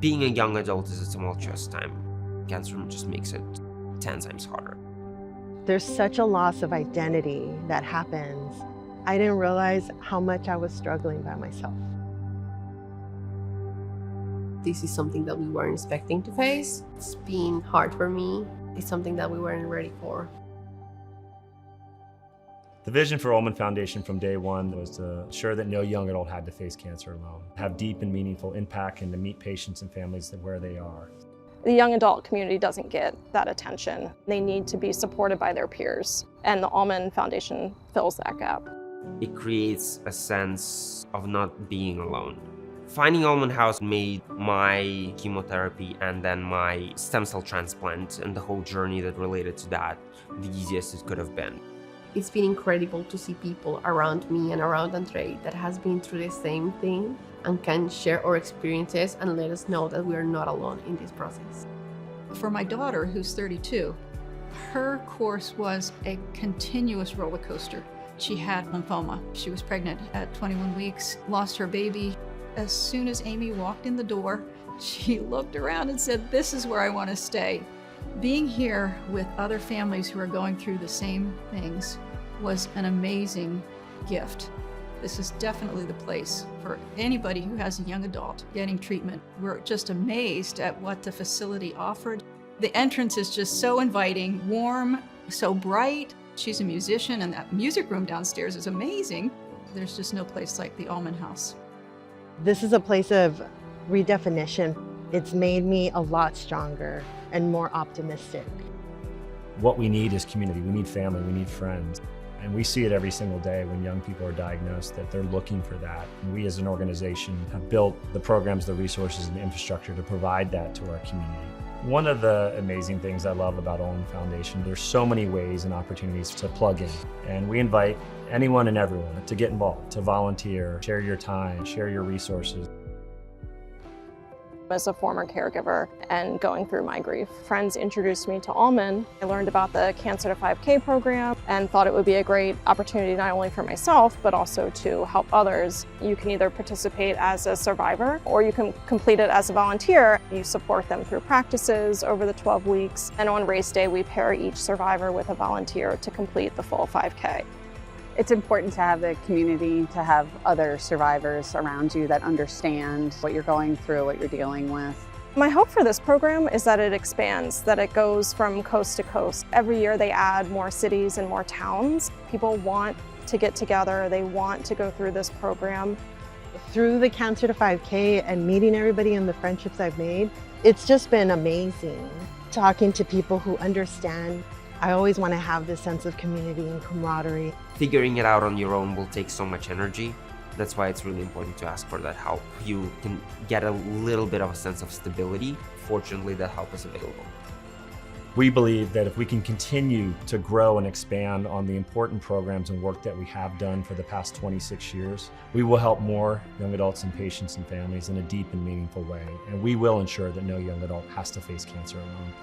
being a young adult is a tumultuous time. Cancer just makes it 10 times harder. There's such a loss of identity that happens. I didn't realize how much I was struggling by myself. This is something that we weren't expecting to face. It's been hard for me. It's something that we weren't ready for. The vision for Ulman Foundation from day one was to ensure that no young adult had to face cancer alone, have deep and meaningful impact, and to meet patients and families where they are. The young adult community doesn't get that attention. They need to be supported by their peers, and the Ulman Foundation fills that gap. It creates a sense of not being alone. Finding Ulman House made my chemotherapy and then my stem cell transplant and the whole journey that related to that the easiest it could have been. It's been incredible to see people around me and around Andre that has been through the same thing and can share our experiences and let us know that we are not alone in this process. For my daughter, who's 32, her course was a continuous roller coaster. She had lymphoma. She was pregnant at 21 weeks, lost her baby. As soon as Amy walked in the door, she looked around and said, "This is where I want to stay." Being here with other families who are going through the same things was an amazing gift. This is definitely the place for anybody who has a young adult getting treatment. We're just amazed at what the facility offered. The entrance is just so inviting, warm, so bright. She's a musician, and that music room downstairs is amazing. There's just no place like the Ulman House. This is a place of redefinition. It's made me a lot stronger and more optimistic. What we need is community. We need family. We need friends. And we see it every single day when young people are diagnosed that they're looking for that. And we as an organization have built the programs, the resources, and the infrastructure to provide that to our community. One of the amazing things I love about Ulman Foundation, there's so many ways and opportunities to plug in. And we invite anyone and everyone to get involved, to volunteer, share your time, share your resources. As a former caregiver and going through my grief, friends introduced me to Ulman. I learned about the Cancer to 5K program and thought it would be a great opportunity not only for myself, but also to help others. You can either participate as a survivor or you can complete it as a volunteer. You support them through practices over the 12 weeks. And on race day, we pair each survivor with a volunteer to complete the full 5K. It's important to have the community, to have other survivors around you that understand what you're going through, what you're dealing with. My hope for this program is that it expands, that it goes from coast to coast. Every year they add more cities and more towns. People want to get together, they want to go through this program. Through the Cancer to 5K and meeting everybody and the friendships I've made, it's just been amazing. Talking to people who understand. I always want to have this sense of community and camaraderie. Figuring it out on your own will take so much energy. That's why it's really important to ask for that help. You can get a little bit of a sense of stability. Fortunately, that help is available. We believe that if we can continue to grow and expand on the important programs and work that we have done for the past 26 years, we will help more young adults and patients and families in a deep and meaningful way. And we will ensure that no young adult has to face cancer alone.